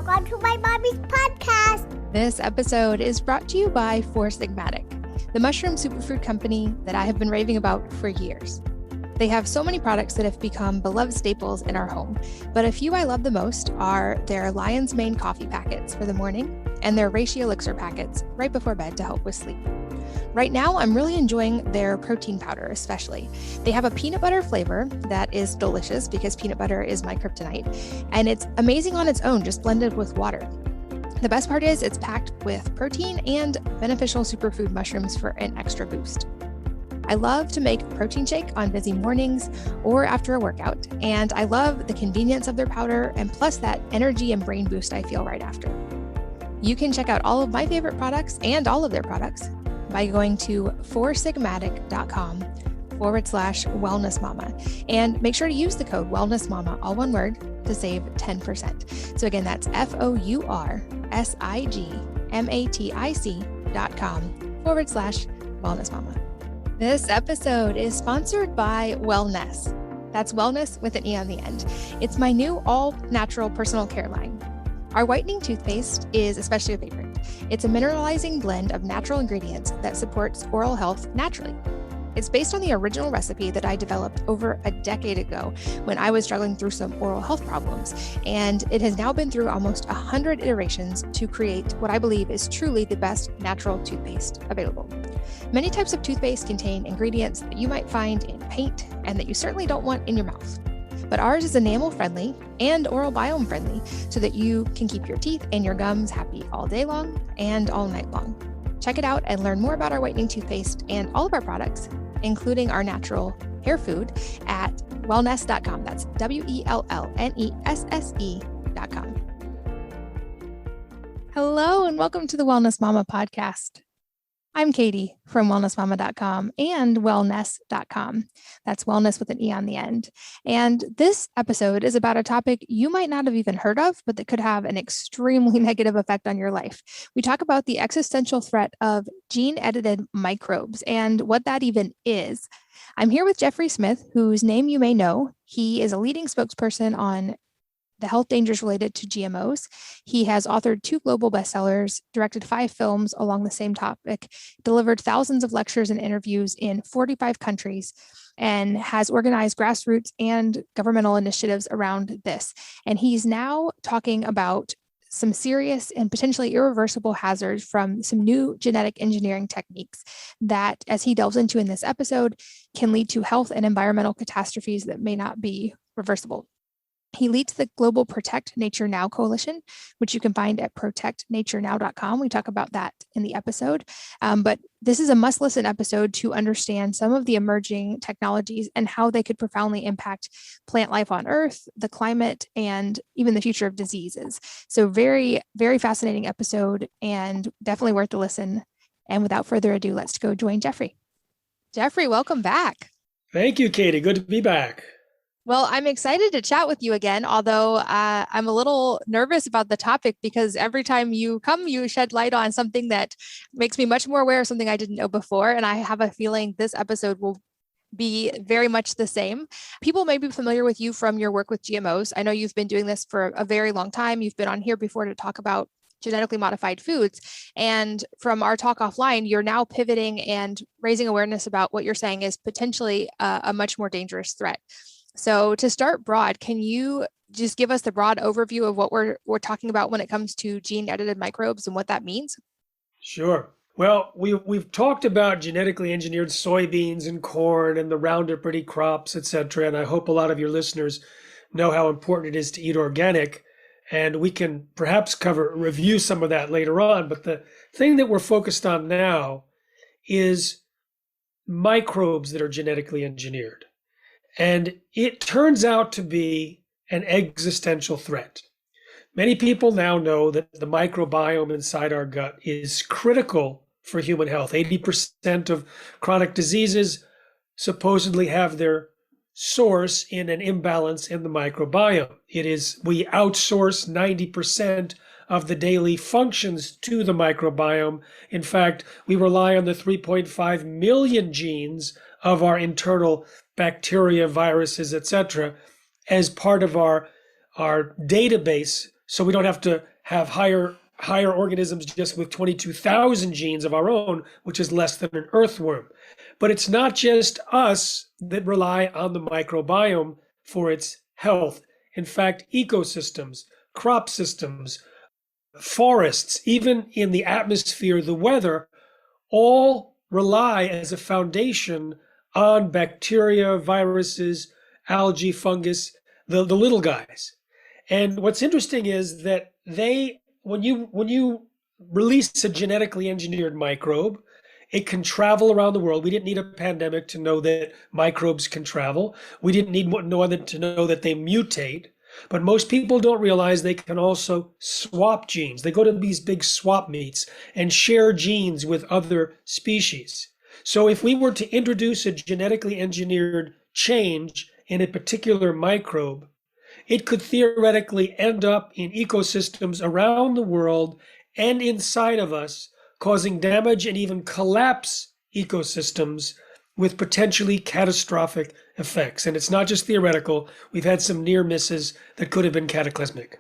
Welcome to my mommy's podcast. This episode is brought to you by Four Sigmatic, the mushroom superfood company that I have been raving about for years. They have so many products that have become beloved staples in our home, but a few I love the most are their Lion's Mane coffee packets for the morning and their Reishi elixir packets right before bed to help with sleep. Right now, I'm really enjoying their protein powder especially. They have a peanut butter flavor that is delicious because peanut butter is my kryptonite, and it's amazing on its own, just blended with water. The best part is it's packed with protein and beneficial superfood mushrooms for an extra boost. I love to make a protein shake on busy mornings or after a workout, and I love the convenience of their powder and plus that energy and brain boost I feel right after. You can check out all of my favorite products and all of their products by going to foursigmatic.com/wellnessmama, and make sure to use the code wellnessmama, all one word, to save 10%. So again, that's foursigmatic.com/wellnessmama. This episode is sponsored by Wellness. That's wellness with an E on the end. It's my new all-natural personal care line. Our whitening toothpaste is especially a favorite. It's a mineralizing blend of natural ingredients that supports oral health naturally. It's based on the original recipe that I developed over a decade ago when I was struggling through some oral health problems, and it has now been through almost 100 iterations to create what I believe is truly the best natural toothpaste available. Many types of toothpaste contain ingredients that you might find in paint and that you certainly don't want in your mouth. But ours is enamel friendly and oral biome friendly so that you can keep your teeth and your gums happy all day long and all night long. Check it out and learn more about our whitening toothpaste and all of our products, including our natural hair food, at wellness.com. That's WELLNESSE.com. Hello and welcome to the Wellness Mama podcast. I'm Katie from wellnessmama.com and wellness.com. That's wellness with an E on the end. And this episode is about a topic you might not have even heard of, but that could have an extremely negative effect on your life. We talk about the existential threat of gene-edited microbes and what that even is. I'm here with Jeffrey Smith, whose name you may know. He is a leading spokesperson on the health dangers related to GMOs. He has authored 2 global bestsellers, directed 5 films along the same topic, delivered thousands of lectures and interviews in 45 countries, and has organized grassroots and governmental initiatives around this. And he's now talking about some serious and potentially irreversible hazards from some new genetic engineering techniques that, as he delves into in this episode, can lead to health and environmental catastrophes that may not be reversible. He leads the global Protect Nature Now coalition, which you can find at protectnaturenow.com. We talk about that in the episode. But this is a must-listen episode to understand some of the emerging technologies and how they could profoundly impact plant life on Earth, the climate, and even the future of diseases. So very, very fascinating episode and definitely worth a listen. And without further ado, let's go join Jeffrey. Jeffrey, welcome back. Thank you, Katie. Good to be back. Well, I'm excited to chat with you again, although I'm a little nervous about the topic because every time you come, you shed light on something that makes me much more aware of something I didn't know before. And I have a feeling this episode will be very much the same. People may be familiar with you from your work with GMOs. I know you've been doing this for a very long time. You've been on here before to talk about genetically modified foods. And from our talk offline, you're now pivoting and raising awareness about what you're saying is potentially a much more dangerous threat. So to start broad, can you just give us the broad overview of what we're talking about when it comes to gene-edited microbes and what that means? Sure. Well, we've talked about genetically engineered soybeans and corn and the Roundup Ready crops, etc. And I hope a lot of your listeners know how important it is to eat organic. And we can perhaps review some of that later on. But the thing that we're focused on now is microbes that are genetically engineered. And it turns out to be an existential threat. Many people now know that the microbiome inside our gut is critical for human health. 80% of chronic diseases supposedly have their source in an imbalance in the microbiome. We outsource 90% of the daily functions to the microbiome. In fact, we rely on the 3.5 million genes of our internal bacteria, viruses, etc., as part of our database so we don't have to have higher organisms just with 22,000 genes of our own, which is less than an earthworm. But it's not just us that rely on the microbiome for its health. In fact, ecosystems, crop systems, forests, even in the atmosphere, the weather, all rely as a foundation on bacteria, viruses, algae, fungus, the little guys. And what's interesting is that when you release a genetically engineered microbe, it can travel around the world. We didn't need a pandemic to know that microbes can travel. We didn't need no other to know that they mutate. But most people don't realize they can also swap genes. They go to these big swap meets and share genes with other species. So if we were to introduce a genetically engineered change in a particular microbe, it could theoretically end up in ecosystems around the world and inside of us, causing damage and even collapse ecosystems with potentially catastrophic effects. And it's not just theoretical. We've had some near misses that could have been cataclysmic.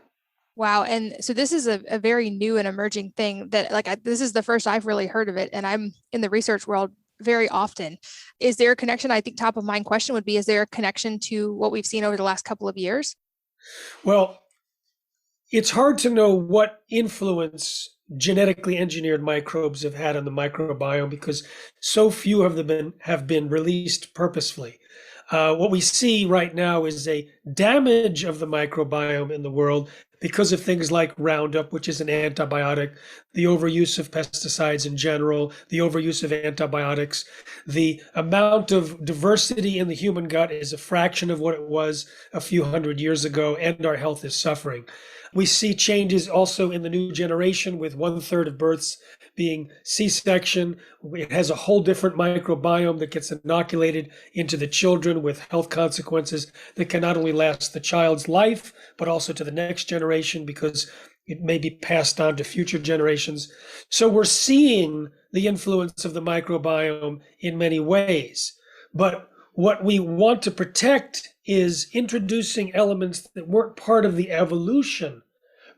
Wow. And so this is a very new and emerging thing that this is the first I've really heard of it. And I'm in the research world very often. Is there a connection? I think top of mind question would be, is there a connection to what we've seen over the last couple of years? Well, it's hard to know what influence genetically engineered microbes have had on the microbiome because so few of them have been released purposefully. What we see right now is a damage of the microbiome in the world because of things like Roundup, which is an antibiotic, the overuse of pesticides in general, the overuse of antibiotics. The amount of diversity in the human gut is a fraction of what it was a few hundred years ago, and our health is suffering. We see changes also in the new generation with 1/3 of births being C-section. It has a whole different microbiome that gets inoculated into the children with health consequences that can not only last the child's life, but also to the next generation because it may be passed on to future generations. So we're seeing the influence of the microbiome in many ways. But what we want to protect is introducing elements that weren't part of the evolution,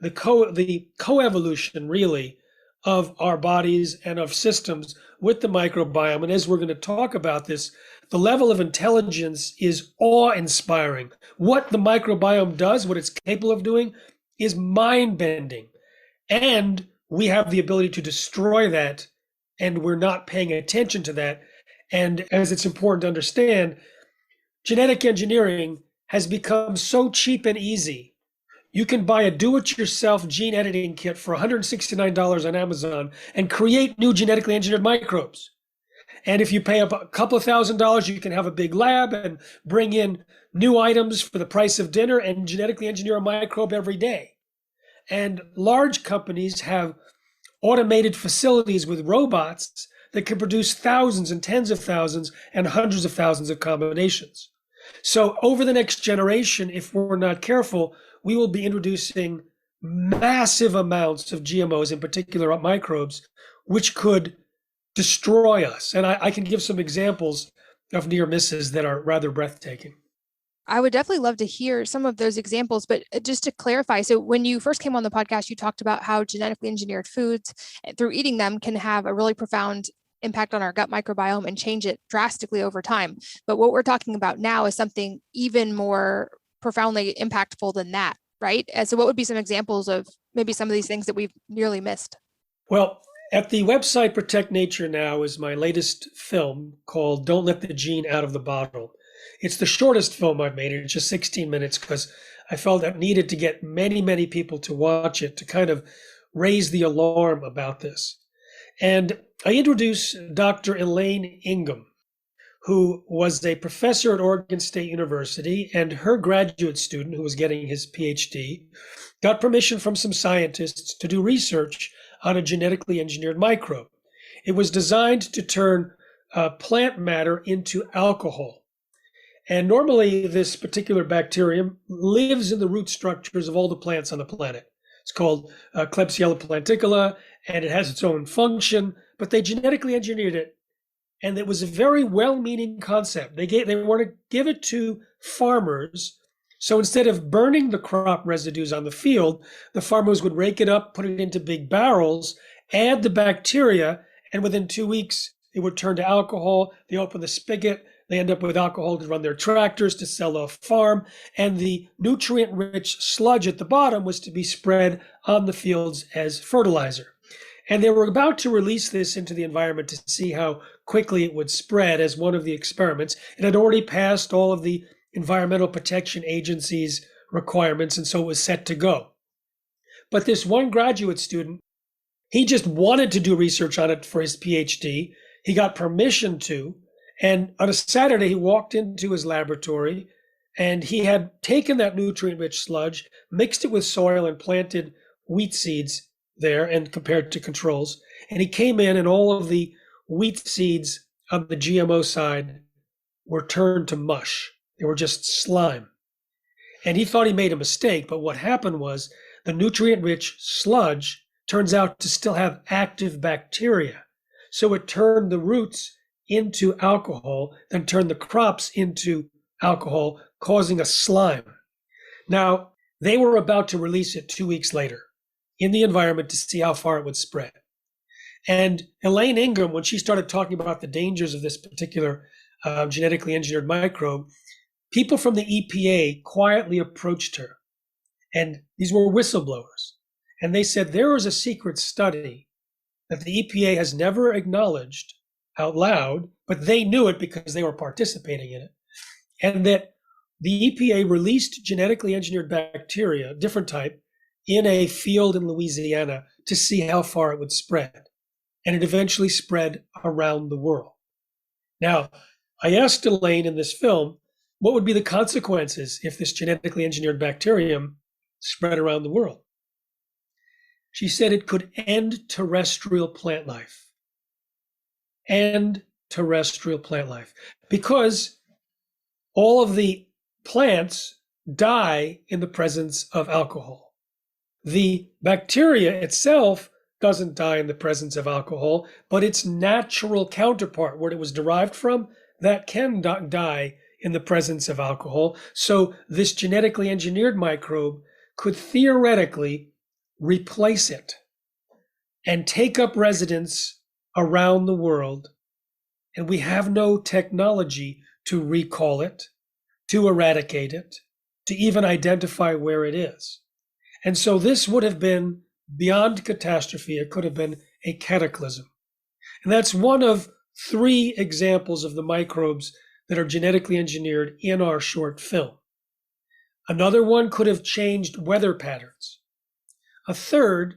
the coevolution, really, of our bodies and of systems with the microbiome. And as we're going to talk about this, the level of intelligence is awe-inspiring. What the microbiome does, what it's capable of doing, is mind-bending. And we have the ability to destroy that, and we're not paying attention to that. And as it's important to understand, genetic engineering has become so cheap and easy. You can buy a do-it-yourself gene editing kit for $169 on Amazon and create new genetically engineered microbes. And if you pay up a couple of $1,000s, you can have a big lab and bring in new items for the price of dinner and genetically engineer a microbe every day. And large companies have automated facilities with robots that can produce thousands and tens of thousands and hundreds of thousands of combinations. So over the next generation, if we're not careful, we will be introducing massive amounts of GMOs, in particular microbes, which could destroy us. And I can give some examples of near misses that are rather breathtaking. I would definitely love to hear some of those examples, but just to clarify, so when you first came on the podcast, you talked about how genetically engineered foods, through eating them, can have a really profound impact on our gut microbiome and change it drastically over time. But what we're talking about now is something even more profoundly impactful than that, right? And so what would be some examples of maybe some of these things that we've nearly missed? Well, at the website Protect Nature Now is my latest film called Don't Let the Gene Out of the Bottle. It's the shortest film I've made. It's just 16 minutes because I felt I needed to get many, many people to watch it to kind of raise the alarm about this. And I introduced Dr. Elaine Ingham, who was a professor at Oregon State University, and her graduate student, who was getting his PhD, got permission from some scientists to do research on a genetically engineered microbe. It was designed to turn plant matter into alcohol. And normally this particular bacterium lives in the root structures of all the plants on the planet. It's called Klebsiella planticola, and it has its own function, but they genetically engineered it. And it was a very well-meaning concept. They want to give it to farmers So instead of burning the crop residues on the field, the farmers would rake it up, put it into big barrels, add the bacteria, and within 2 weeks, it would turn to alcohol. They open the spigot, they end up with alcohol to run their tractors, to sell off farm, and the nutrient-rich sludge at the bottom was to be spread on the fields as fertilizer. And they were about to release this into the environment to see how quickly it would spread as one of the experiments. It had already passed all of the Environmental Protection Agency's requirements, and so it was set to go. But this one graduate student, he just wanted to do research on it for his PhD. He got permission to, and on a Saturday, he walked into his laboratory, and he had taken that nutrient-rich sludge, mixed it with soil, and planted wheat seeds there and compared to controls. And he came in, and all of the wheat seeds on the GMO side were turned to mush. They were just slime. And he thought he made a mistake, but what happened was the nutrient-rich sludge turns out to still have active bacteria. So it turned the roots into alcohol, then turned the crops into alcohol, causing a slime. Now, they were about to release it 2 weeks later in the environment to see how far it would spread. And Elaine Ingham, when she started talking about the dangers of this particular genetically engineered microbe, people from the EPA quietly approached her. And these were whistleblowers. And they said there was a secret study that the EPA has never acknowledged out loud, but they knew it because they were participating in it. And that the EPA released genetically engineered bacteria, different type, in a field in Louisiana to see how far it would spread. And it eventually spread around the world. Now, I asked Elaine in this film, what would be the consequences if this genetically engineered bacterium spread around the world? She said it could end terrestrial plant life. End terrestrial plant life. Because all of the plants die in the presence of alcohol. The bacteria itself doesn't die in the presence of alcohol, but its natural counterpart, where it was derived from, that can die in the presence of alcohol. So this genetically engineered microbe could theoretically replace it and take up residence around the world. And we have no technology to recall it, to eradicate it, to even identify where it is. And so this would have been beyond catastrophe. It could have been a cataclysm. And that's one of 3 examples of the microbes that are genetically engineered in our short film. Another one could have changed weather patterns. A third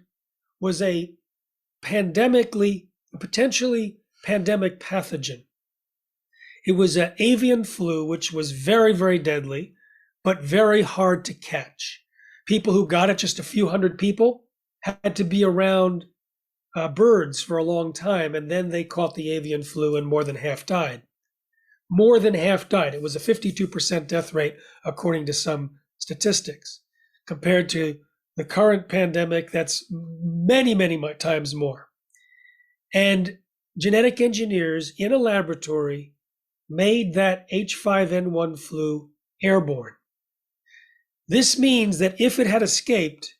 was a potentially pandemic pathogen. It was an avian flu, which was very, very deadly, but very hard to catch. People who got it, just a few hundred people, had to be around birds for a long time, and then they caught the avian flu and more than half died. More than half died. It was a 52% death rate, according to some statistics, compared to the current pandemic, that's many, many times more. And genetic engineers in a laboratory made that H5N1 flu airborne. This means that if it had escaped,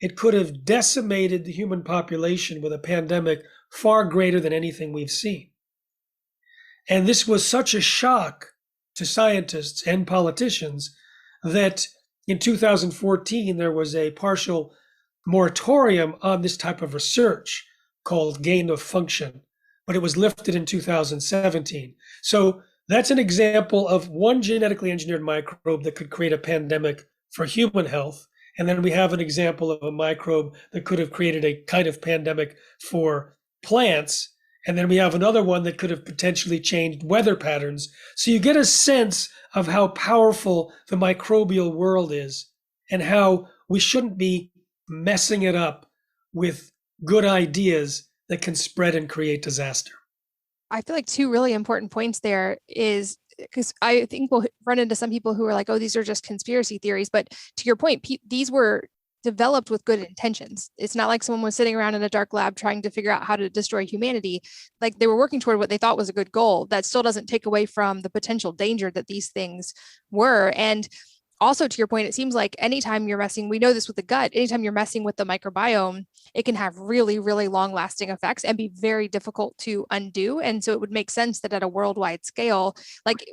it could have decimated the human population with a pandemic far greater than anything we've seen. And this was such a shock to scientists and politicians that in 2014, there was a partial moratorium on this type of research called gain of function, but it was lifted in 2017. So that's an example of one genetically engineered microbe that could create a pandemic for human health. And then we have an example of a microbe that could have created a kind of pandemic for plants. And then we have another one that could have potentially changed weather patterns. So you get a sense of how powerful the microbial world is and how we shouldn't be messing it up with good ideas that can spread and create disaster. I feel like 2 really important points there is because I think we'll run into some people who are like, oh, these are just conspiracy theories. But to your point, these were developed with good intentions. It's not like someone was sitting around in a dark lab trying to figure out how to destroy humanity. Like, they were working toward what they thought was a good goal. That still doesn't take away from the potential danger that these things were. And also, to your point, it seems like anytime you're messing, we know this with the gut, anytime you're messing with the microbiome, it can have really, really long lasting effects and be very difficult to undo. And so it would make sense that at a worldwide scale, like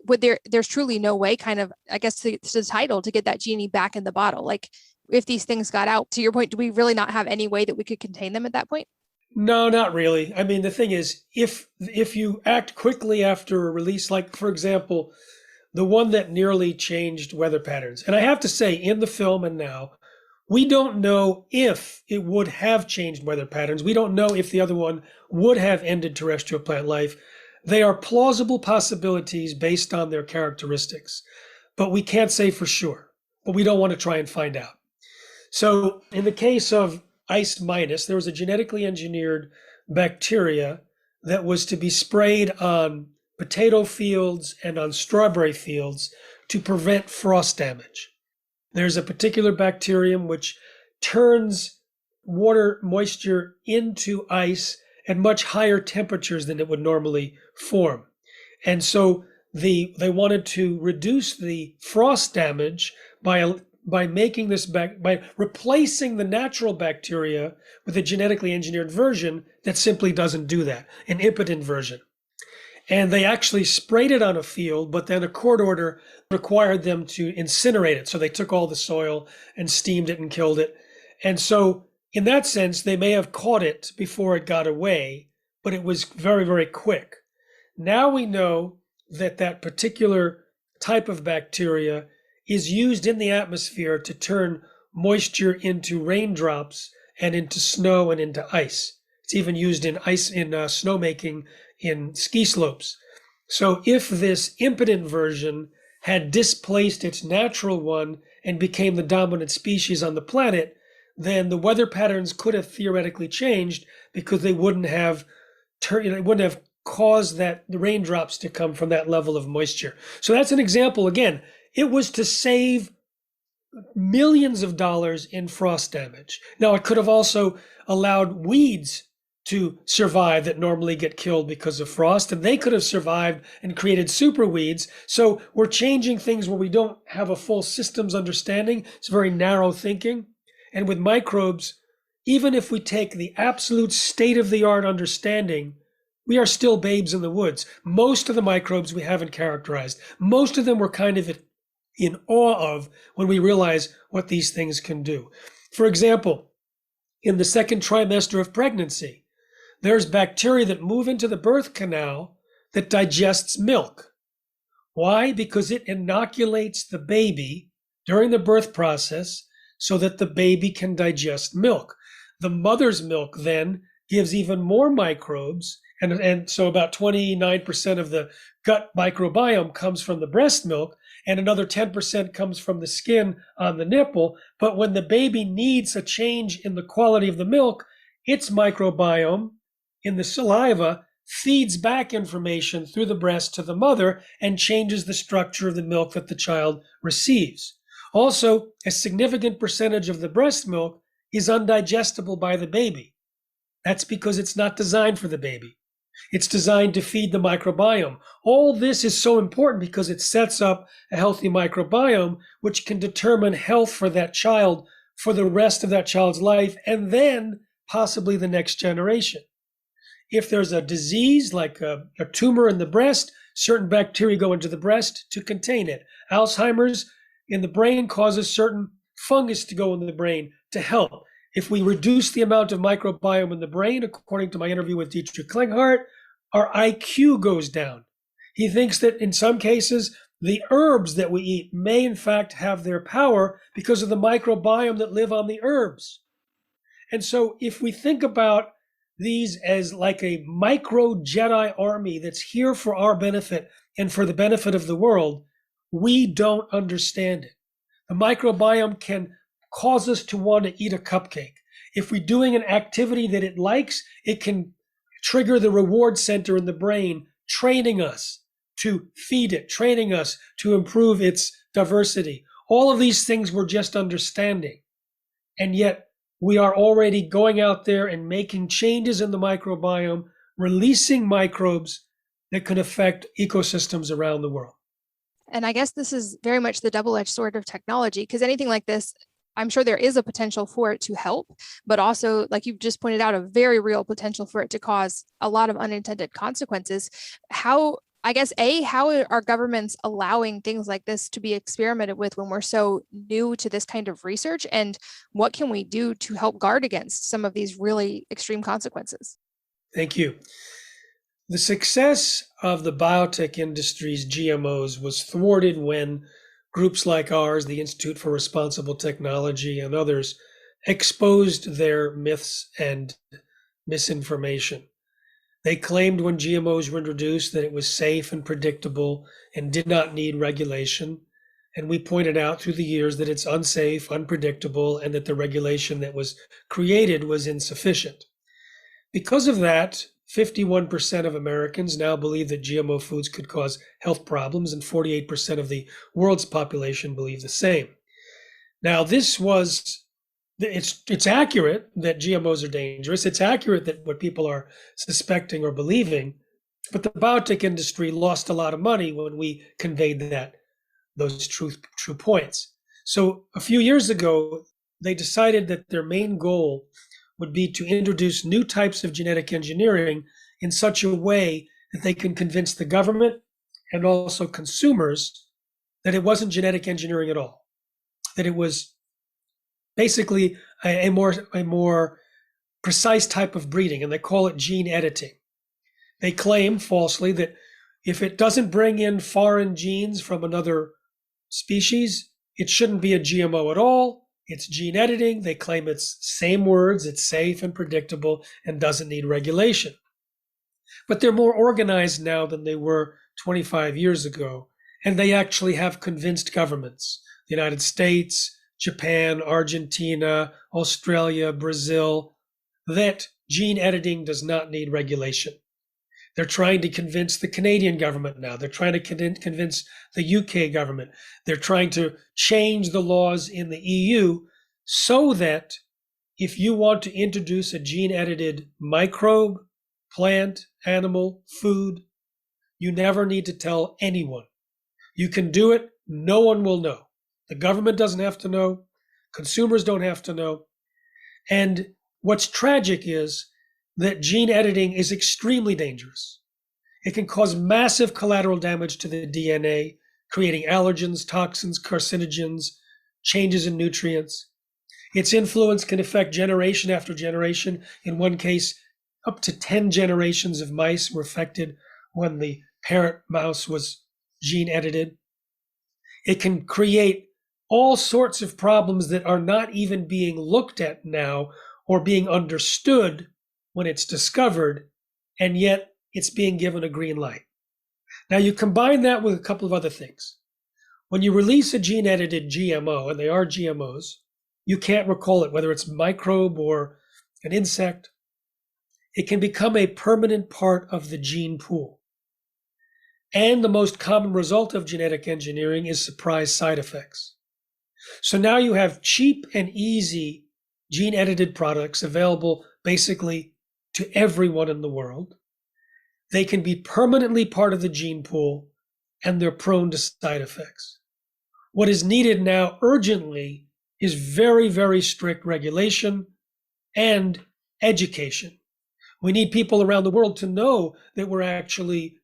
there's truly no way kind of, I guess it's the title, to get that genie back in the bottle. Like if these things got out, to your point, do we really not have any way that we could contain them at that point? No, not really. I mean, the thing is, if you act quickly after a release, like for example, the one that nearly changed weather patterns. And I have to say, in the film and now, we don't know if it would have changed weather patterns. We don't know if the other one would have ended terrestrial plant life. They are plausible possibilities based on their characteristics, but we can't say for sure. But we don't want to try and find out. So in the case of ice minus, there was a genetically engineered bacteria that was to be sprayed on potato fields and on strawberry fields to prevent frost damage. There's a particular bacterium which turns water moisture into ice at much higher temperatures than it would normally form. And so they wanted to reduce the frost damage by making this by replacing the natural bacteria with a genetically engineered version that simply doesn't do that, an impotent version. And they actually sprayed it on a field, but then a court order required them to incinerate it. So they took all the soil and steamed it and killed it. And so in that sense, they may have caught it before it got away, but it was very, very quick. Now we know that that particular type of bacteria is used in the atmosphere to turn moisture into raindrops and into snow and into ice. It's even used in snowmaking in ski slopes. So if this impotent version had displaced its natural one and became the dominant species on the planet, then the weather patterns could have theoretically changed because they wouldn't have caused the raindrops to come from that level of moisture. So that's an example. Again, it was to save millions of dollars in frost damage. Now, it could have also allowed weeds to survive that normally get killed because of frost, and they could have survived and created super weeds. So we're changing things where we don't have a full systems understanding. It's very narrow thinking. And with microbes, even if we take the absolute state-of-the-art understanding, we are still babes in the woods. Most of the microbes we haven't characterized. Most of them we're kind of in awe of when we realize what these things can do. For example, in the second trimester of pregnancy, there's bacteria that move into the birth canal that digests milk. Why? Because it inoculates the baby during the birth process so that the baby can digest milk. The mother's milk then gives even more microbes, and so about 29% of the gut microbiome comes from the breast milk, and another 10% comes from the skin on the nipple. But when the baby needs a change in the quality of the milk, its microbiome in the saliva feeds back information through the breast to the mother and changes the structure of the milk that the child receives. Also, a significant percentage of the breast milk is undigestible by the baby. That's because it's not designed for the baby. It's designed to feed the microbiome. All this is so important because it sets up a healthy microbiome, which can determine health for that child for the rest of that child's life, and then possibly the next generation. If there's a disease like a tumor in the breast, certain bacteria go into the breast to contain it. Alzheimer's in the brain causes certain fungus to go in the brain to help. If we reduce the amount of microbiome in the brain, according to my interview with Dietrich Klinghardt, our IQ goes down. He thinks that in some cases, the herbs that we eat may in fact have their power because of the microbiome that live on the herbs. And so if we think about these as like a micro Jedi army that's here for our benefit and for the benefit of the world, we don't understand it. The microbiome can cause us to want to eat a cupcake. If we're doing an activity that it likes, it can trigger the reward center in the brain, training us to feed it, training us to improve its diversity. All of these things we're just understanding. And yet we are already going out there and making changes in the microbiome, releasing microbes that can affect ecosystems around the world. And I guess this is very much the double-edged sword of technology, because anything like this, I'm sure there is a potential for it to help, but also, like you've just pointed out, a very real potential for it to cause a lot of unintended consequences. How, I guess, how are governments allowing things like this to be experimented with when we're so new to this kind of research? And what can we do to help guard against some of these really extreme consequences? Thank you. The success of the biotech industry's GMOs was thwarted when groups like ours, the Institute for Responsible Technology, and others exposed their myths and misinformation. They claimed when GMOs were introduced that it was safe and predictable and did not need regulation. And we pointed out through the years that it's unsafe, unpredictable, and that the regulation that was created was insufficient. Because of that, 51% of Americans now believe that GMO foods could cause health problems, and 48% of the world's population believe the same. Now, it's accurate that GMOs are dangerous. It's accurate that what people are suspecting or believing, but the biotech industry lost a lot of money when we conveyed those true points. So a few years ago, they decided that their main goal would be to introduce new types of genetic engineering in such a way that they can convince the government and also consumers that it wasn't genetic engineering at all, that it was basically a more precise type of breeding, and they call it gene editing. They claim falsely that if it doesn't bring in foreign genes from another species, it shouldn't be a GMO at all. It's gene editing. They claim it's same words, it's safe and predictable and doesn't need regulation. But they're more organized now than they were 25 years ago, and they actually have convinced governments, the United States, Japan, Argentina, Australia, Brazil, that gene editing does not need regulation. They're trying to convince the Canadian government now. They're trying to convince the UK government. They're trying to change the laws in the EU so that if you want to introduce a gene-edited microbe, plant, animal, food, you never need to tell anyone. You can do it. No one will know. The government doesn't have to know. Consumers don't have to know. And what's tragic is that gene editing is extremely dangerous. It can cause massive collateral damage to the DNA, creating allergens, toxins, carcinogens, changes in nutrients. Its influence can affect generation after generation. In one case, up to 10 generations of mice were affected when the parent mouse was gene edited. It can create all sorts of problems that are not even being looked at now or being understood when it's discovered, and yet it's being given a green light. Now you combine that with a couple of other things. When you release a gene-edited GMO, and they are GMOs, you can't recall it, whether it's microbe or an insect. It can become a permanent part of the gene pool. And the most common result of genetic engineering is surprise side effects. So now you have cheap and easy gene-edited products available basically to everyone in the world. They can be permanently part of the gene pool, and they're prone to side effects. What is needed now urgently is very, very strict regulation and education. We need people around the world to know that we're actually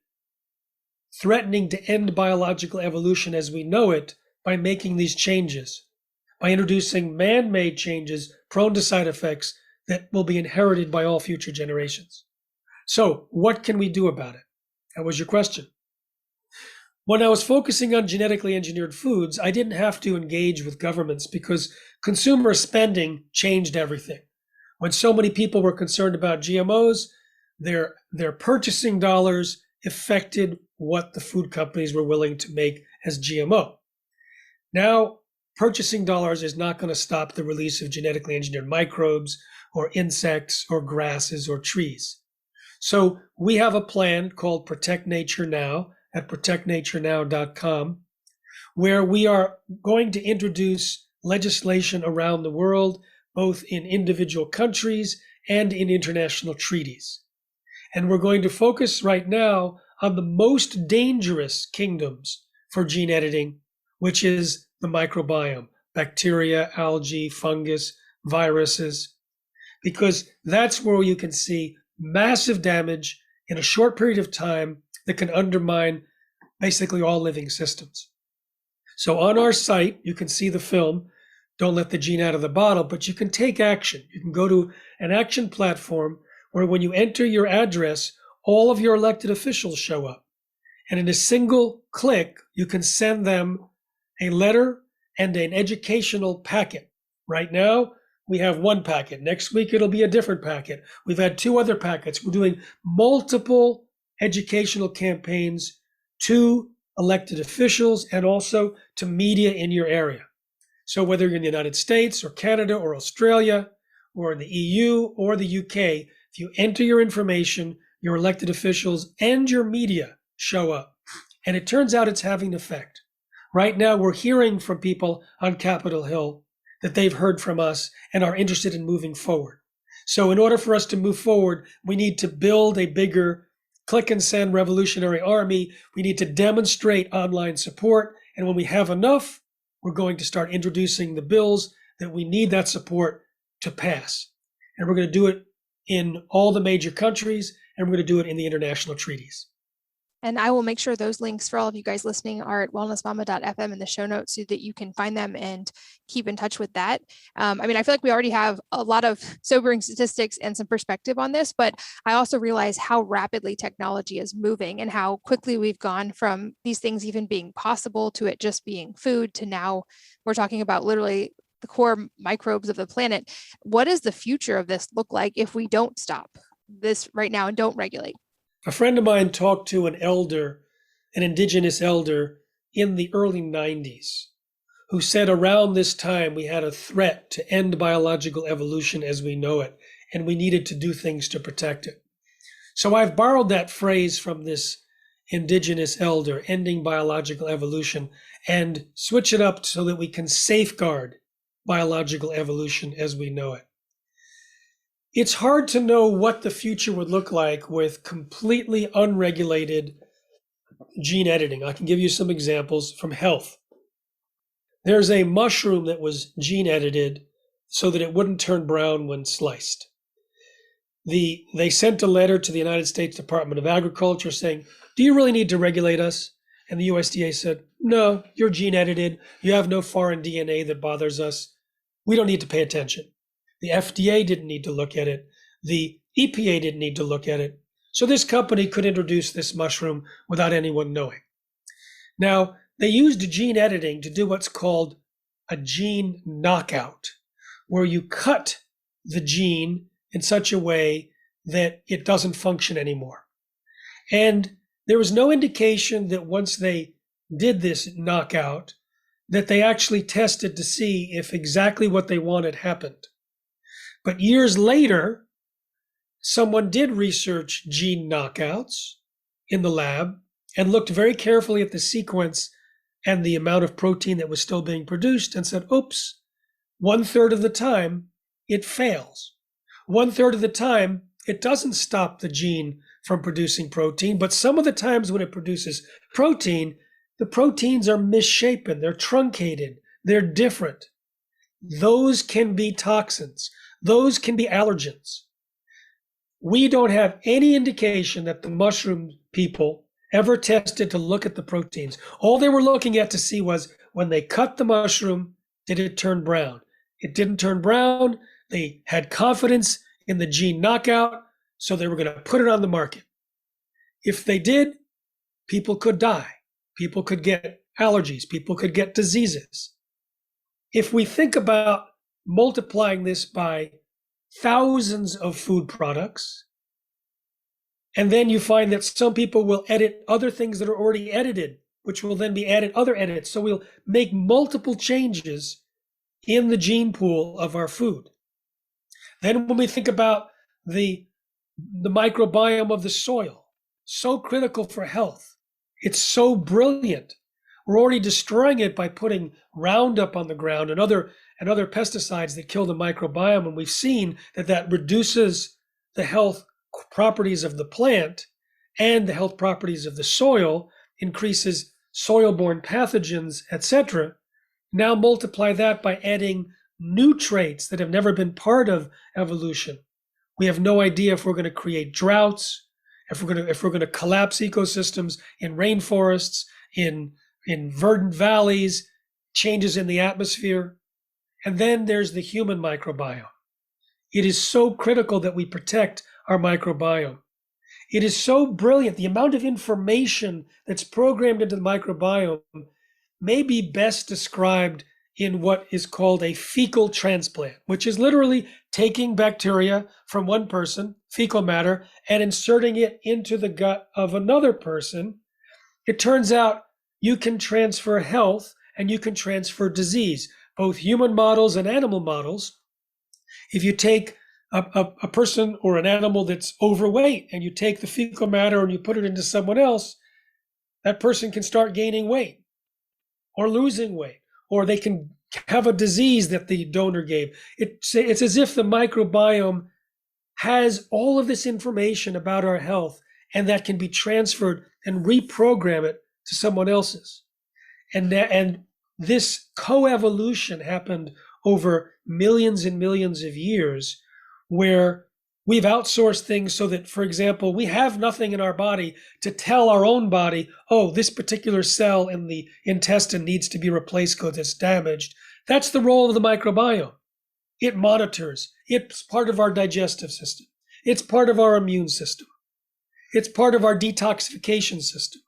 threatening to end biological evolution as we know it by making these changes, by introducing man-made changes prone to side effects that will be inherited by all future generations. So what can we do about it? That was your question. When I was focusing on genetically engineered foods, I didn't have to engage with governments because consumer spending changed everything. When so many people were concerned about GMOs, their purchasing dollars affected what the food companies were willing to make as GMO. Now, purchasing dollars is not going to stop the release of genetically engineered microbes or insects or grasses or trees. So we have a plan called Protect Nature Now at protectnaturenow.com, where we are going to introduce legislation around the world, both in individual countries and in international treaties. And we're going to focus right now on the most dangerous kingdoms for gene editing, which is the microbiome, bacteria, algae, fungus, viruses, because that's where you can see massive damage in a short period of time that can undermine basically all living systems. So on our site, you can see the film, Don't Let the Gene Out of the Bottle, but you can take action. You can go to an action platform where when you enter your address, all of your elected officials show up. And in a single click, you can send them a letter and an educational packet. Right now, we have one packet. Next week, it'll be a different packet. We've had 2 other packets. We're doing multiple educational campaigns to elected officials and also to media in your area. So whether you're in the United States or Canada or Australia or in the EU or the UK, if you enter your information, your elected officials and your media show up. And it turns out it's having an effect. Right now, we're hearing from people on Capitol Hill that they've heard from us and are interested in moving forward. So in order for us to move forward, we need to build a bigger click and send revolutionary army. We need to demonstrate online support. And when we have enough, we're going to start introducing the bills that we need that support to pass. And we're going to do it in all the major countries, and we're going to do it in the international treaties. And I will make sure those links for all of you guys listening are at wellnessmama.fm in the show notes so that you can find them and keep in touch with that. I feel like we already have a lot of sobering statistics and some perspective on this, but I also realize how rapidly technology is moving and how quickly we've gone from these things even being possible to it just being food to now we're talking about literally the core microbes of the planet. What does the future of this look like if we don't stop this right now and don't regulate? A friend of mine talked to an indigenous elder in the early 90s, who said around this time we had a threat to end biological evolution as we know it, and we needed to do things to protect it. So I've borrowed that phrase from this indigenous elder, ending biological evolution, and switch it up so that we can safeguard biological evolution as we know it. It's hard to know what the future would look like with completely unregulated gene editing. I can give you some examples from health. There's a mushroom that was gene edited so that it wouldn't turn brown when sliced. They sent a letter to the United States Department of Agriculture saying, "Do you really need to regulate us?" And the USDA said, "No, you're gene edited. You have no foreign DNA that bothers us. We don't need to pay attention." The FDA didn't need to look at it. The EPA didn't need to look at it. So this company could introduce this mushroom without anyone knowing. Now, they used gene editing to do what's called a gene knockout, where you cut the gene in such a way that it doesn't function anymore. And there was no indication that once they did this knockout, that they actually tested to see if exactly what they wanted happened. But years later, someone did research gene knockouts in the lab and looked very carefully at the sequence and the amount of protein that was still being produced and said, oops, 1/3 of the time it fails. 1/3 of the time it doesn't stop the gene from producing protein, but some of the times when it produces protein, the proteins are misshapen, they're truncated, they're different. Those can be toxins. Those can be allergens. We don't have any indication that the mushroom people ever tested to look at the proteins. All they were looking at to see was when they cut the mushroom, did it turn brown? It didn't turn brown. They had confidence in the gene knockout, so they were going to put it on the market. If they did, people could die. People could get allergies. People could get diseases. If we think about multiplying this by thousands of food products, and then you find that some people will edit other things that are already edited, which will then be added other edits. So we'll make multiple changes in the gene pool of our food. Then when we think about the microbiome of the soil, so critical for health, it's so brilliant. We're already destroying it by putting Roundup on the ground and other pesticides that kill the microbiome. And we've seen that reduces the health properties of the plant and the health properties of the soil, increases soil-borne pathogens, etc. Now multiply that by adding new traits that have never been part of evolution. We have no idea if we're going to create droughts, if we're going to collapse ecosystems in rainforests, in verdant valleys, changes in the atmosphere. And then there's the human microbiome. It is so critical that we protect our microbiome. It is so brilliant. The amount of information that's programmed into the microbiome may be best described in what is called a fecal transplant, which is literally taking bacteria from one person, fecal matter, and inserting it into the gut of another person. It turns out you can transfer health and you can transfer disease, both human models and animal models. If you take a person or an animal that's overweight and you take the fecal matter and you put it into someone else, that person can start gaining weight or losing weight, or they can have a disease that the donor gave. It's as if the microbiome has all of this information about our health, and that can be transferred and reprogram it to someone else's. And this coevolution happened over millions and millions of years, where we've outsourced things so that, for example, we have nothing in our body to tell our own body, oh, this particular cell in the intestine needs to be replaced because it's damaged. That's the role of the microbiome. It monitors. It's part of our digestive system. It's part of our immune system. It's part of our detoxification system.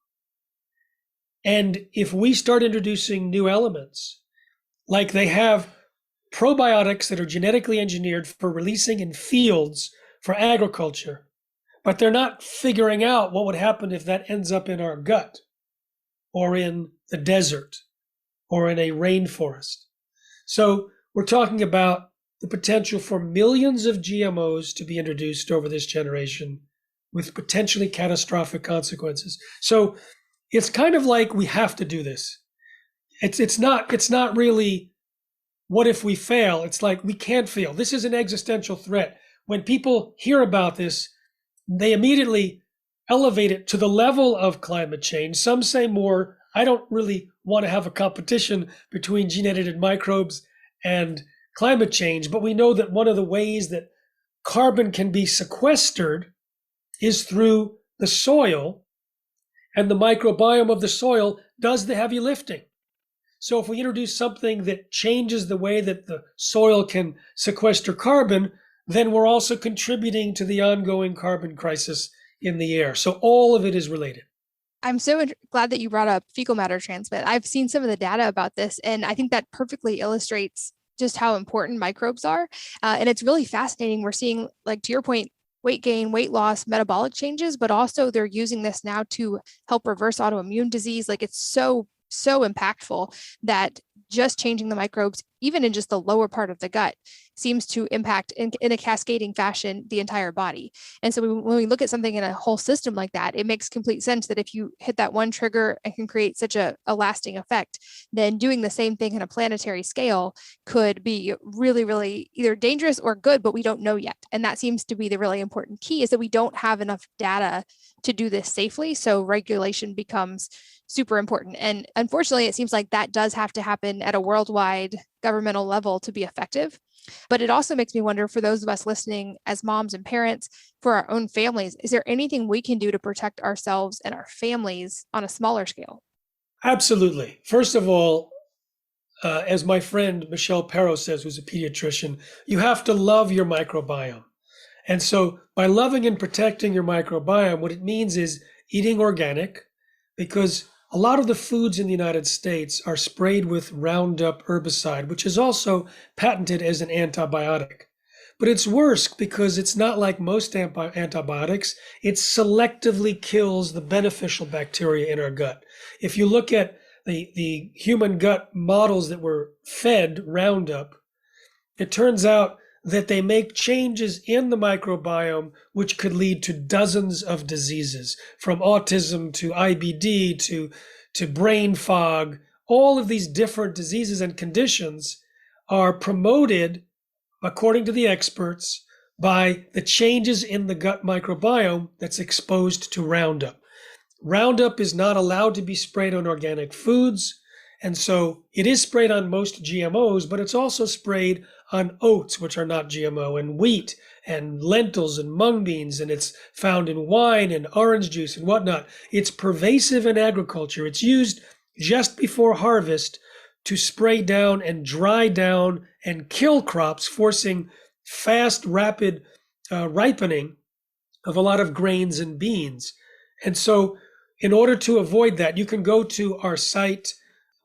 And if we start introducing new elements, like they have probiotics that are genetically engineered for releasing in fields for agriculture, but they're not figuring out what would happen if that ends up in our gut or in the desert or in a rainforest. So we're talking about the potential for millions of GMOs to be introduced over this generation with potentially catastrophic consequences. So it's kind of like we have to do this. It's not really what if we fail? It's like we can't fail. This is an existential threat. When people hear about this, they immediately elevate it to the level of climate change. Some say more. I don't really want to have a competition between gene-edited microbes and climate change, but we know that one of the ways that carbon can be sequestered is through the soil, and the microbiome of the soil does the heavy lifting. So if we introduce something that changes the way that the soil can sequester carbon, then we're also contributing to the ongoing carbon crisis in the air. So all of it is related. I'm so glad that you brought up fecal matter transplant. I've seen some of the data about this, and I think that perfectly illustrates just how important microbes are. And it's really fascinating. We're seeing, like to your point, weight gain, weight loss, metabolic changes, but also they're using this now to help reverse autoimmune disease. Like it's so impactful that just changing the microbes, even in just the lower part of the gut, seems to impact in a cascading fashion the entire body. And so when we look at something in a whole system like that, it makes complete sense that if you hit that one trigger and can create such a lasting effect, then doing the same thing in a planetary scale could be really, really either dangerous or good, but we don't know yet. And that seems to be the really important key, is that we don't have enough data to do this safely. So regulation becomes super important. And unfortunately, it seems like that does have to happen at a worldwide governmental level to be effective. But it also makes me wonder, for those of us listening as moms and parents, for our own families, is there anything we can do to protect ourselves and our families on a smaller scale? Absolutely. First of all, as my friend Michelle Perro says, who's a pediatrician, you have to love your microbiome. And so by loving and protecting your microbiome, what it means is eating organic, because a lot of the foods in the United States are sprayed with Roundup herbicide, which is also patented as an antibiotic. But it's worse because it's not like most antibiotics. It selectively kills the beneficial bacteria in our gut. If you look at the human gut models that were fed Roundup, it turns out that they make changes in the microbiome which could lead to dozens of diseases, from autism to IBD to brain fog. All of these different diseases and conditions are promoted, according to the experts, by the changes in the gut microbiome that's exposed to Roundup. Roundup is not allowed to be sprayed on organic foods. And so it is sprayed on most GMOs, but it's also sprayed on oats, which are not GMO, and wheat and lentils and mung beans, and it's found in wine and orange juice and whatnot. It's pervasive in agriculture. It's used just before harvest to spray down and dry down and kill crops, forcing fast, rapid ripening of a lot of grains and beans. And so in order to avoid that, you can go to our site.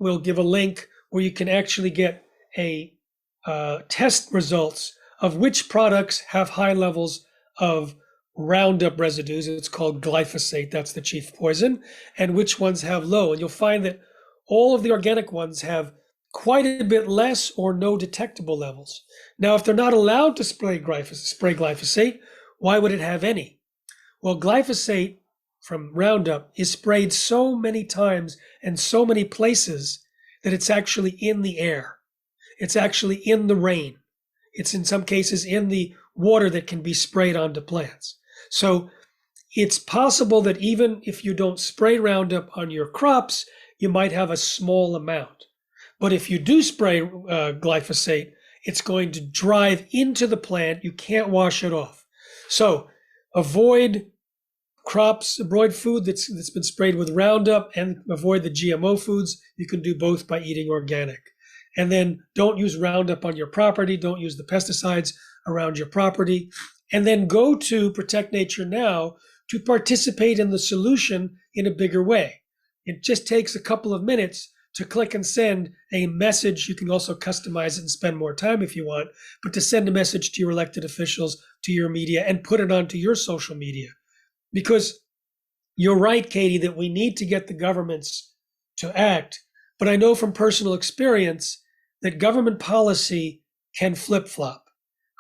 We'll give a link where you can actually get a test results of which products have high levels of Roundup residues. It's called glyphosate. That's the chief poison. And which ones have low. And you'll find that all of the organic ones have quite a bit less or no detectable levels. Now, if they're not allowed to spray glyphosate, why would it have any? Well, glyphosate from Roundup is sprayed so many times and so many places that it's actually in the air. It's actually in the rain. It's in some cases in the water that can be sprayed onto plants. So it's possible that even if you don't spray Roundup on your crops, you might have a small amount. But if you do spray glyphosate, it's going to drive into the plant. You can't wash it off. So avoid food that's been sprayed with Roundup, and avoid the GMO foods. You can do both by eating organic. And then don't use Roundup on your property. Don't use the pesticides around your property. And then go to Protect Nature Now to participate in the solution in a bigger way. It just takes a couple of minutes to click and send a message. You can also customize it and spend more time if you want, but to send a message to your elected officials, to your media, and put it onto your social media. Because you're right, Katie, that we need to get the governments to act. But I know from personal experience that government policy can flip-flop.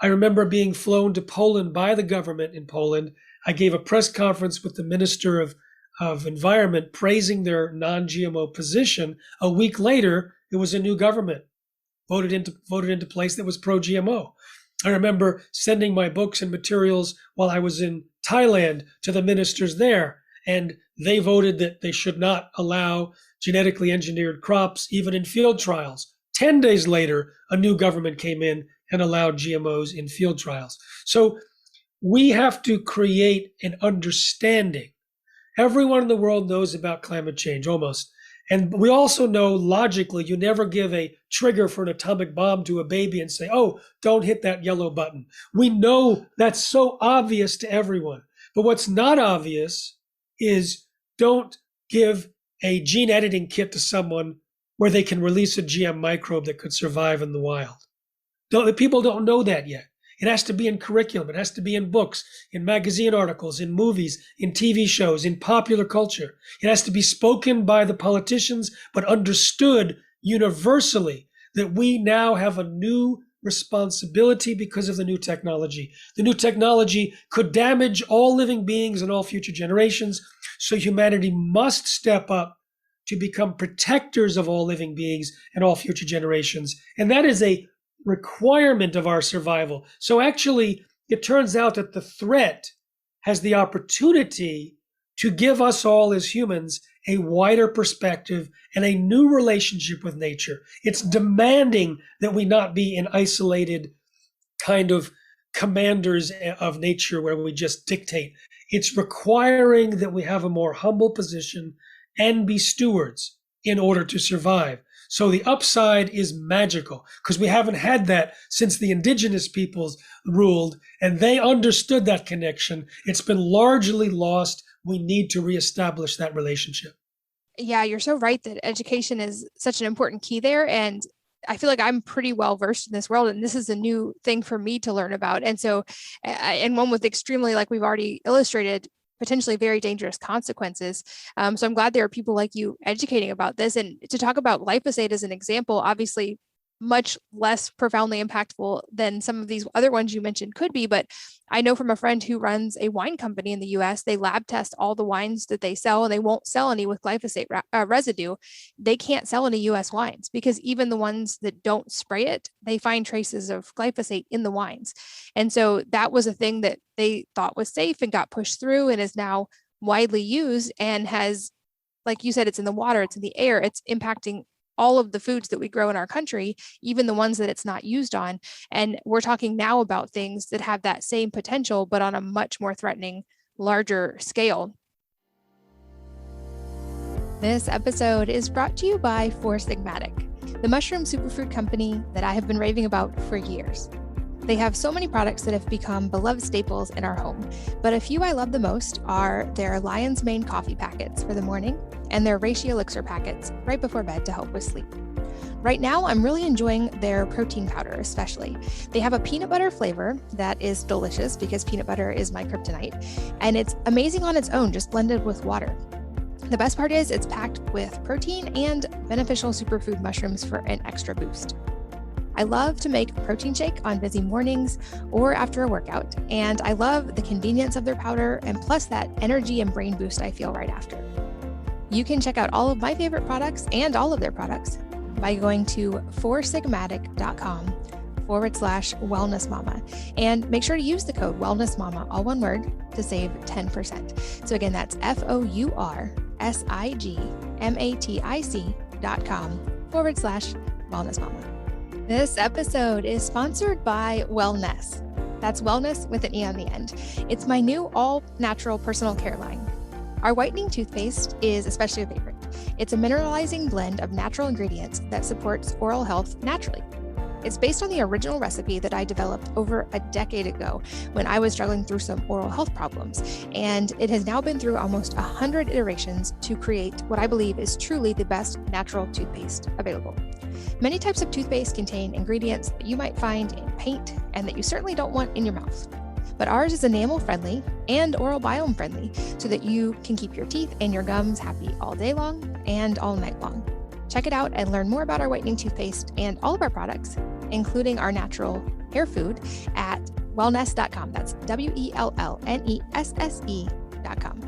I remember being flown to Poland by the government in Poland. I gave a press conference with the Minister of Environment praising their non-GMO position. A week later, it was a new government voted into place that was pro-GMO. I remember sending my books and materials while I was in Thailand to the ministers there, and they voted that they should not allow genetically engineered crops even in field trials. 10 days later, a new government came in and allowed GMOs in field trials. So we have to create an understanding. Everyone in the world knows about climate change, almost. And we also know logically, you never give a trigger for an atomic bomb to a baby and say, oh, don't hit that yellow button. We know that's so obvious to everyone. But what's not obvious is don't give a gene editing kit to someone where they can release a GM microbe that could survive in the wild. People don't know that yet. It has to be in curriculum. It has to be in books, in magazine articles, in movies, in TV shows, in popular culture. It has to be spoken by the politicians, but understood universally that we now have a new responsibility because of the new technology. The new technology could damage all living beings and all future generations. So humanity must step up to become protectors of all living beings and all future generations. And that is a requirement of our survival. So actually, it turns out that the threat has the opportunity to give us all as humans a wider perspective and a new relationship with nature. It's demanding that we not be an isolated kind of commanders of nature where we just dictate. It's requiring that we have a more humble position and be stewards in order to survive. So the upside is magical because we haven't had that since the indigenous peoples ruled and they understood that connection. It's been largely lost. We need to reestablish that relationship. Yeah, you're so right that education is such an important key there. And I feel like I'm pretty well versed in this world, and this is a new thing for me to learn about. And so, and one with extremely, like we've already illustrated, potentially very dangerous consequences. So I'm glad there are people like you educating about this. And to talk about glyphosate as an example, obviously much less profoundly impactful than some of these other ones you mentioned could be. But I know from a friend who runs a wine company in the US, they lab test all the wines that they sell, and they won't sell any with glyphosate residue. They can't sell any US wines because even the ones that don't spray it, they find traces of glyphosate in the wines. And so that was a thing that they thought was safe and got pushed through and is now widely used and has, like you said, it's in the water, it's in the air, it's impacting all of the foods that we grow in our country, even the ones that it's not used on. And we're talking now about things that have that same potential, but on a much more threatening, larger scale. This episode is brought to you by Four Sigmatic, the mushroom superfood company that I have been raving about for years. They have so many products that have become beloved staples in our home, but a few I love the most are their Lion's Mane coffee packets for the morning and their Reishi elixir packets right before bed to help with sleep. Right now, I'm really enjoying their protein powder, especially. They have a peanut butter flavor that is delicious because peanut butter is my kryptonite, and it's amazing on its own, just blended with water. The best part is it's packed with protein and beneficial superfood mushrooms for an extra boost. I love to make a protein shake on busy mornings or after a workout, and I love the convenience of their powder and plus that energy and brain boost I feel right after. You can check out all of my favorite products and all of their products by going to foursigmatic.com/wellnessmama and make sure to use the code wellnessmama, all one word, to save 10%. So again, that's foursigmatic.com/wellnessmama. This episode is sponsored by Wellness. That's wellness with an E on the end. It's my new all-natural personal care line. Our whitening toothpaste is especially a favorite. It's a mineralizing blend of natural ingredients that supports oral health naturally. It's based on the original recipe that I developed over a decade ago when I was struggling through some oral health problems, and it has now been through almost 100 iterations to create what I believe is truly the best natural toothpaste available. Many types of toothpaste contain ingredients that you might find in paint and that you certainly don't want in your mouth. But ours is enamel friendly and oral biome friendly so that you can keep your teeth and your gums happy all day long and all night long. Check it out and learn more about our whitening toothpaste and all of our products, including our natural hair food, at wellness.com. That's WELLNESSE.com.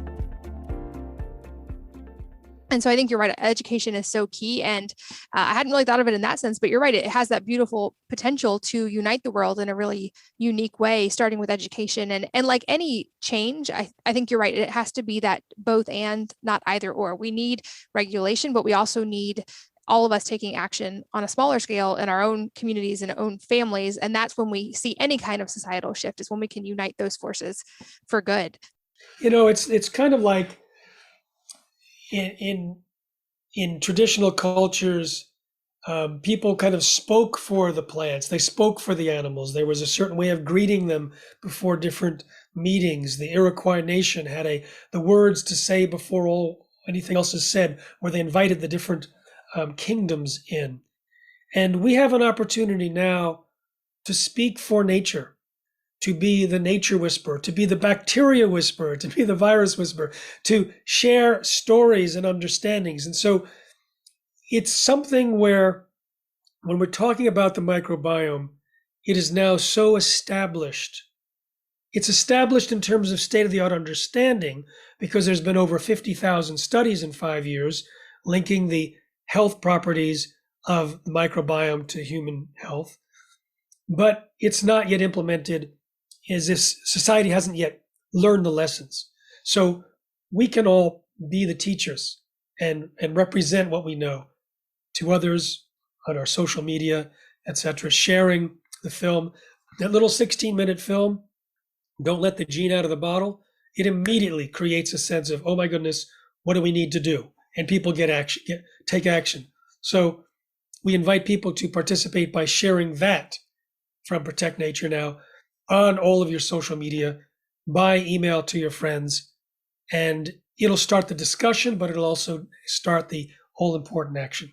And so I think you're right. Education is so key. And I hadn't really thought of it in that sense, but you're right. It has that beautiful potential to unite the world in a really unique way, starting with education. And like any change, I think you're right. It has to be that both and, not either or. We need regulation, but we also need all of us taking action on a smaller scale in our own communities and our own families. And that's when we see any kind of societal shift, is when we can unite those forces for good. You know, it's kind of like in traditional cultures, people kind of spoke for the plants. They spoke for the animals. There was a certain way of greeting them before different meetings. The Iroquois nation had the words to say before anything else is said, where they invited the different kingdoms in. And we have an opportunity now to speak for nature, to be the nature whisperer, to be the bacteria whisperer, to be the virus whisperer, to share stories and understandings. And so it's something where, when we're talking about the microbiome, it is now so established. It's established in terms of state-of-the-art understanding because there's been over 50,000 studies in 5 years linking the health properties of the microbiome to human health. But it's not yet implemented, as this society hasn't yet learned the lessons. So we can all be the teachers and represent what we know to others on our social media, etc., sharing the film. That little 16-minute film, Don't Let the Gene Out of the Bottle, it immediately creates a sense of, oh my goodness, what do we need to do? And people take action. So we invite people to participate by sharing that from Protect Nature Now on all of your social media, by email to your friends, and it'll start the discussion, but it'll also start the all important action.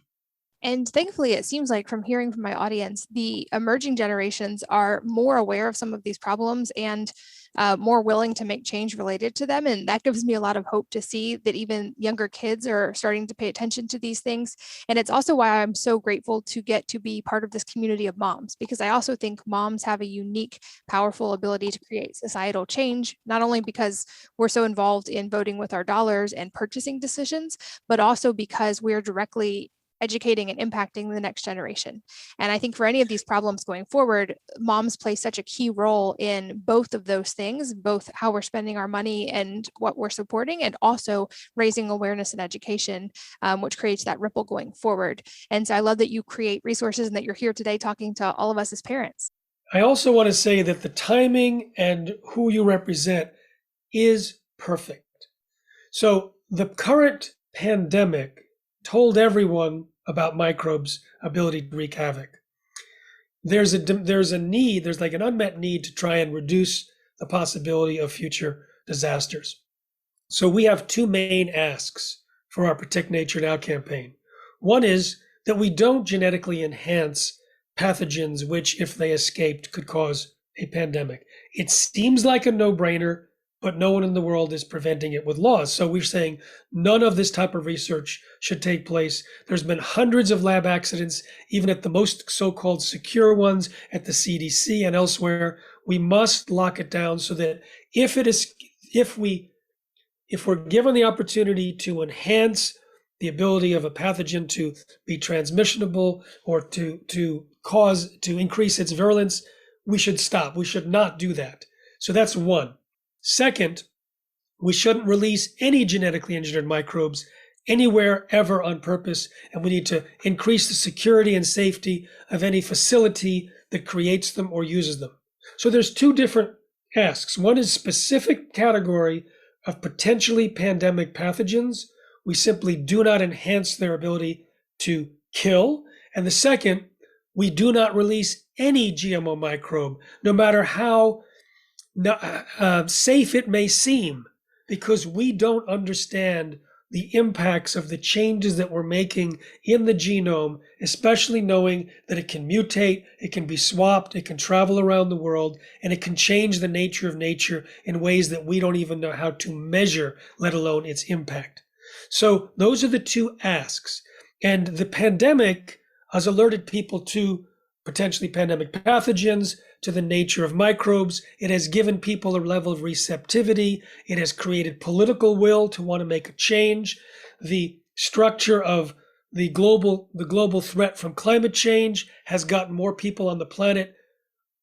And thankfully, it seems like, from hearing from my audience, the emerging generations are more aware of some of these problems and more willing to make change related to them. And that gives me a lot of hope to see that even younger kids are starting to pay attention to these things. And it's also why I'm so grateful to get to be part of this community of moms, because I also think moms have a unique, powerful ability to create societal change, not only because we're so involved in voting with our dollars and purchasing decisions, but also because we're directly educating and impacting the next generation. And I think for any of these problems going forward, moms play such a key role in both of those things, both how we're spending our money and what we're supporting, and also raising awareness and education, which creates that ripple going forward. And so I love that you create resources and that you're here today talking to all of us as parents. I also want to say that the timing and who you represent is perfect. So the current pandemic told everyone about microbes' ability to wreak havoc. There's a need, there's like an unmet need to try and reduce the possibility of future disasters. So we have two main asks for our Protect Nature Now campaign. One is that we don't genetically enhance pathogens which, if they escaped, could cause a pandemic. It seems like a no-brainer, but no one in the world is preventing it with laws. So we're saying none of this type of research should take place. There's been hundreds of lab accidents, even at the most so-called secure ones at the CDC and elsewhere. We must lock it down so that if we're given the opportunity to enhance the ability of a pathogen to be transmissible or to increase its virulence, we should stop. We should not do that. So that's one. Second, we shouldn't release any genetically engineered microbes anywhere ever on purpose, and we need to increase the security and safety of any facility that creates them or uses them. So there's two different asks. One is specific category of potentially pandemic pathogens. We simply do not enhance their ability to kill. And the second, we do not release any GMO microbe, no matter how safe it may seem, because we don't understand the impacts of the changes that we're making in the genome, especially knowing that it can mutate, it can be swapped, it can travel around the world, and it can change the nature of nature in ways that we don't even know how to measure, let alone its impact. So those are the two asks. And the pandemic has alerted people to potentially pandemic pathogens, to the nature of microbes. It has given people a level of receptivity. It has created political will to want to make a change. The structure of the global threat from climate change has gotten more people on the planet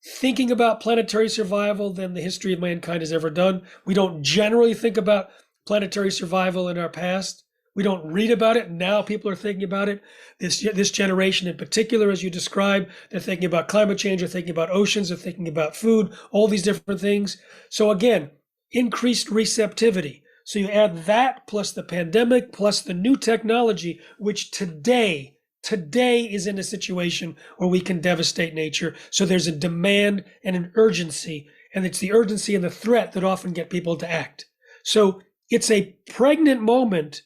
thinking about planetary survival than the history of mankind has ever done. We don't generally think about planetary survival in our past. We don't read about it. Now people are thinking about it. This generation in particular, as you described, they're thinking about climate change, they're thinking about oceans, they're thinking about food, all these different things. So again, increased receptivity. So you add that plus the pandemic, plus the new technology, which today is in a situation where we can devastate nature. So there's a demand and an urgency, and it's the urgency and the threat that often get people to act. So it's a pregnant moment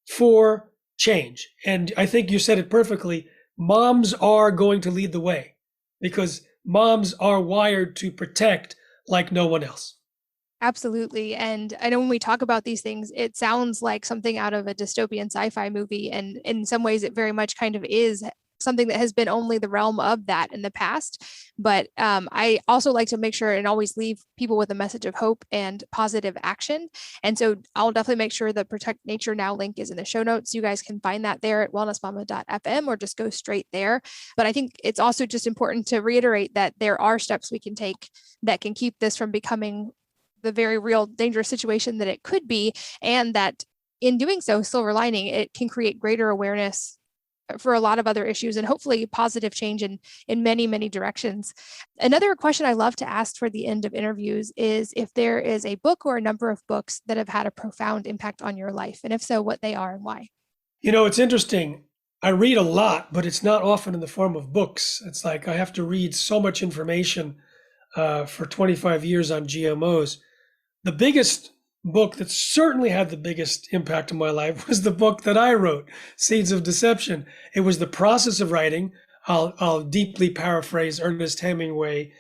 for change. And I think you said it perfectly. Moms are going to lead the way because moms are wired to protect like no one else. Absolutely. And I know when we talk about these things, it sounds like something out of a dystopian sci-fi movie. And in some ways, it very much kind of is something that has been only the realm of that in the past. But I also like to make sure and always leave people with a message of hope and positive action. And so I'll definitely make sure the Protect Nature Now link is in the show notes. You guys can find that there at wellnessmama.fm or just go straight there. But I think it's also just important to reiterate that there are steps we can take that can keep this from becoming the very real dangerous situation that it could be. And that in doing so, silver lining, it can create greater awareness for a lot of other issues and hopefully positive change in many, many directions. Another question I love to ask for the end of interviews is if there is a book or a number of books that have had a profound impact on your life, and if so, what they are and why. You know, it's interesting. I read a lot, but it's not often in the form of books. It's like I have to read so much information for 25 years on GMOs. The biggest book that certainly had the biggest impact on my life was the book that I wrote, Seeds of Deception. It was the process of writing. I'll deeply paraphrase Ernest Hemingway.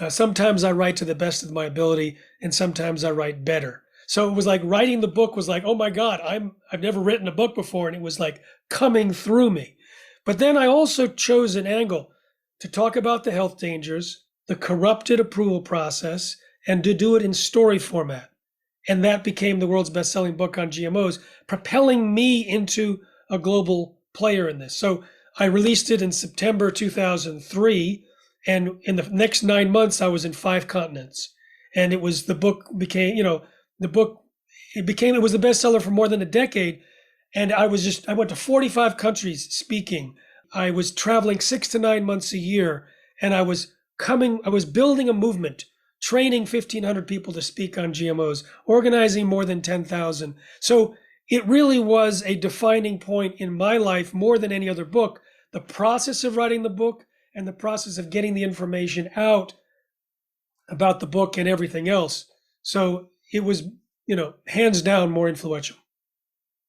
Sometimes I write to the best of my ability, and sometimes I write better. So it was like writing the book was like, oh my God, I've never written a book before, and it was like coming through me. But then I also chose an angle to talk about the health dangers, the corrupted approval process, and to do it in story format. And that became the world's best-selling book on GMOs, propelling me into a global player in this. So I released it in September 2003. And in the next 9 months, I was in 5 continents. And it was, the book became, it was the bestseller for more than a decade. And I went to 45 countries speaking. I was traveling 6 to 9 months a year. And I was building a movement, training 1,500 people to speak on GMOs, organizing more than 10,000. So it really was a defining point in my life more than any other book. The process of writing the book and the process of getting the information out about the book and everything else. So it was, hands down more influential.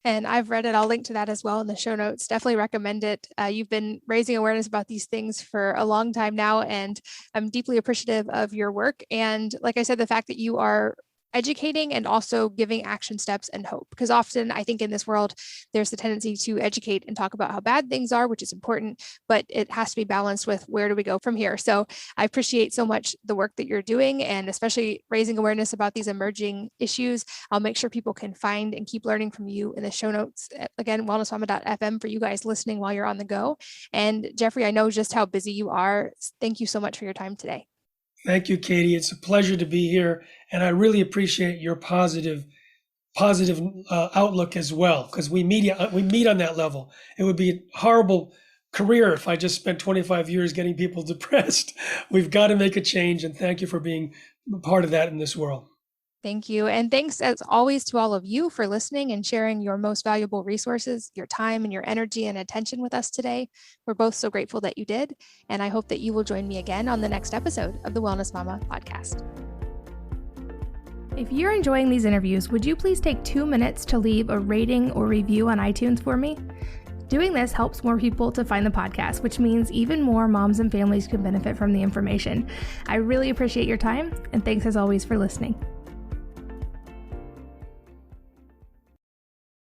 And I've read it. I'll link to that as well in the show notes. Definitely recommend it. You've been raising awareness about these things for a long time now, and I'm deeply appreciative of your work. And like I said, the fact that you are educating and also giving action steps and hope, because often I think in this world, there's the tendency to educate and talk about how bad things are, which is important, but it has to be balanced with where do we go from here. So I appreciate so much the work that you're doing, and especially raising awareness about these emerging issues. I'll make sure people can find and keep learning from you in the show notes. Again, wellnessmama.fm for you guys listening while you're on the go. And Jeffrey, I know just how busy you are. Thank you so much for your time today. Thank you, Katie. It's a pleasure to be here. And I really appreciate your positive outlook as well, because we meet on that level. It would be a horrible career if I just spent 25 years getting people depressed. We've got to make a change. And thank you for being part of that in this world. Thank you. And thanks as always to all of you for listening and sharing your most valuable resources, your time and your energy and attention with us today. We're both so grateful that you did. And I hope that you will join me again on the next episode of the Wellness Mama podcast. If you're enjoying these interviews, would you please take 2 minutes to leave a rating or review on iTunes for me? Doing this helps more people to find the podcast, which means even more moms and families can benefit from the information. I really appreciate your time, and thanks as always for listening.